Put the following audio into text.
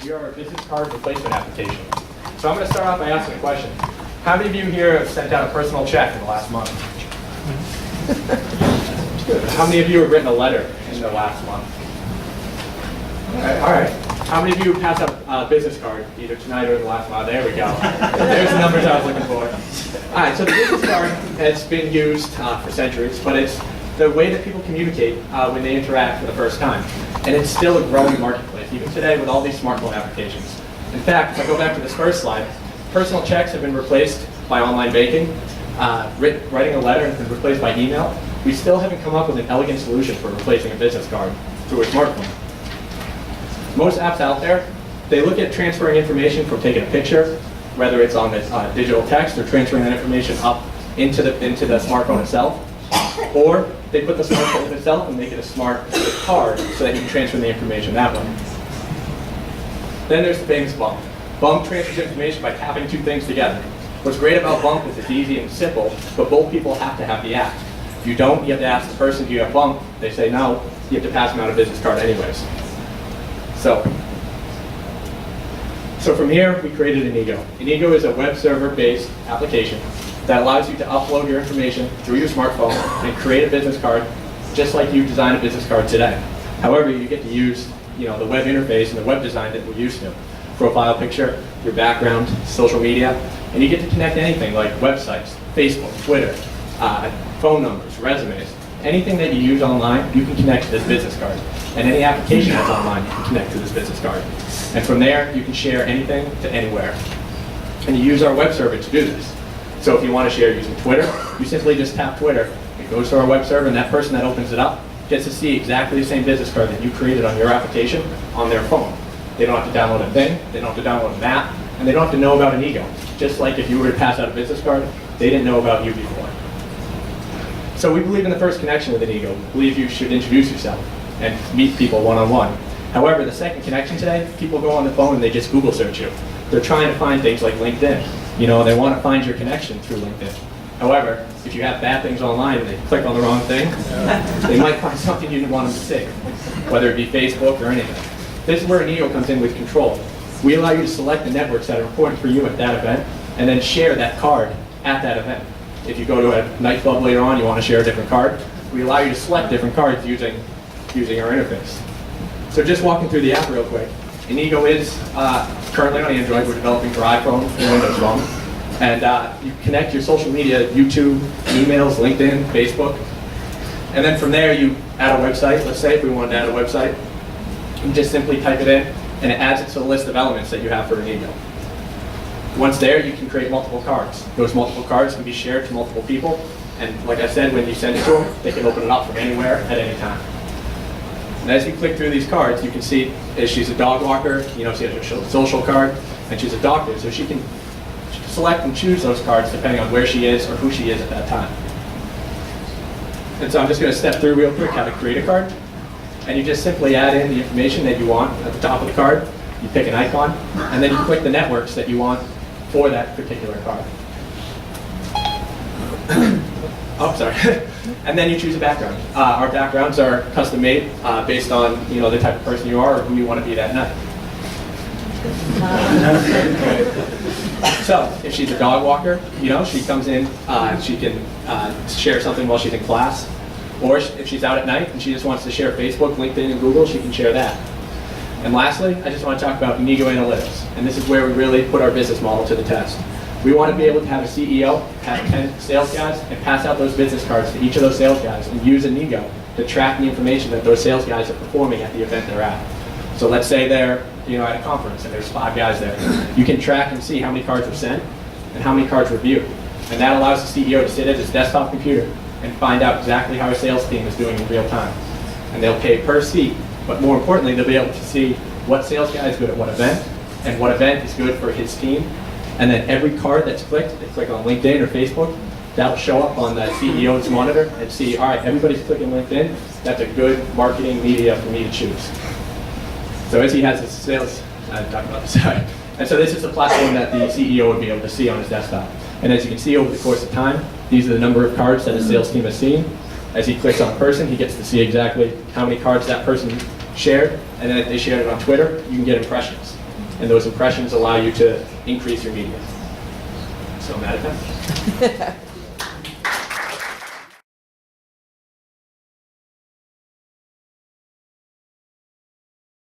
We are a business card replacement application. So I'm going to start off by asking a question. How many of you here have sent out a personal check in the last month? How many of you have written a letter in the last month? All right. How many of you passed out a business card either tonight or in the last month? There we go. There's the numbers I was looking for. All right, so the business card has been used for centuries, but it's the way that people communicate when they interact for the first time. And it's still a growing marketplace, even today with all these smartphone applications. In fact, if I go back to this first slide, personal checks have been replaced by online banking. Writing a letter has been replaced by email. We still haven't come up with an elegant solution for replacing a business card through a smartphone. Most apps out there, they look at transferring information from taking a picture, whether it's on this digital text or transferring that information up into the smartphone itself, or they put the smartphone itself and make it a smart card so that you can transfer the information that way. Then there's the famous bump. Bump transfers information by tapping two things together. What's great about bump is it's easy and simple, but both people have to have the app. If you don't, you have to ask the person, do you have bump? They say no, you have to pass them out a business card anyways. So from here, we created Inigo. Inigo is a web server-based application that allows you to upload your information through your smartphone and create a business card just like you design a business card today. However, you get to use the web interface and the web design that we're used to. Profile picture, your background, social media, and you get to connect anything like websites, Facebook, Twitter, phone numbers, resumes. Anything that you use online, you can connect to this business card. And any application that's online, you can connect to this business card. And from there, you can share anything to anywhere. And you use our web server to do this. So if you want to share using Twitter, you simply just tap Twitter. It goes to our web server, and that person that opens it up gets to see exactly the same business card that you created on your application on their phone. They don't have to download a thing, they don't have to download an app, and they don't have to know about Inigo. Just like if you were to pass out a business card, they didn't know about you before. So we believe in the first connection with Inigo. We believe you should introduce yourself and meet people one-on-one. However, the second connection today, people go on the phone and they just Google search you. They're trying to find things like LinkedIn. They want to find your connection through LinkedIn. However, if you have bad things online and they click on the wrong thing, they might find something you didn't want them to see, whether it be Facebook or anything. This is where Inigo comes in with control. We allow you to select the networks that are important for you at that event and then share that card at that event. If you go to a nightclub later on, you want to share a different card, we allow you to select different cards using our interface. So just walking through the app real quick. Inigo is currently on Android. We're developing for iPhone and Windows Phone. And you connect your social media, YouTube, emails, LinkedIn, Facebook. And then from there, you add a website. Let's say if we wanted to add a website, you just simply type it in, and it adds it to the list of elements that you have for Inigo. Once there, you can create multiple cards. Those multiple cards can be shared to multiple people. And like I said, when you send it to them, they can open it up from anywhere at any time. And as you click through these cards, you can see if she's a dog walker, she has a social card, and she's a doctor, so she can select and choose those cards depending on where she is or who she is at that time. And so I'm just going to step through real quick how to create a card. And you just simply add in the information that you want at the top of the card. You pick an icon, and then you click the networks that you want for that particular card. Oh, sorry. And then you choose a background. Our backgrounds are custom made based on the type of person you are or who you want to be that night. So if she's a dog walker, she comes in, she can share something while she's in class. Or if she's out at night and she just wants to share Facebook, LinkedIn, and Google, she can share that. And lastly, I just want to talk about Inigo Analytics. And this is where we really put our business model to the test. We want to be able to have a CEO, have 10 sales guys, and pass out those business cards to each of those sales guys and use Inigo to track the information that those sales guys are performing at the event they're at. So let's say they're at a conference and there's 5 guys there. You can track and see how many cards were sent and how many cards were viewed. And that allows the CEO to sit at his desktop computer and find out exactly how his sales team is doing in real time. And they'll pay per seat, but more importantly, they'll be able to see what sales guy is good at what event and what event is good for his team. And then every card that's clicked, they click on LinkedIn or Facebook, that'll show up on the CEO's monitor and see, all right, everybody's clicking LinkedIn, that's a good marketing media for me to choose. So as he has his sales, I'm talking about this side. And so this is the platform that the CEO would be able to see on his desktop. And as you can see over the course of time, these are the number of cards that his sales team has seen. As he clicks on a person, he gets to see exactly how many cards that person shared. And then if they shared it on Twitter, you can get impressions. and those impressions allow you to increase your media. So I'm out of time.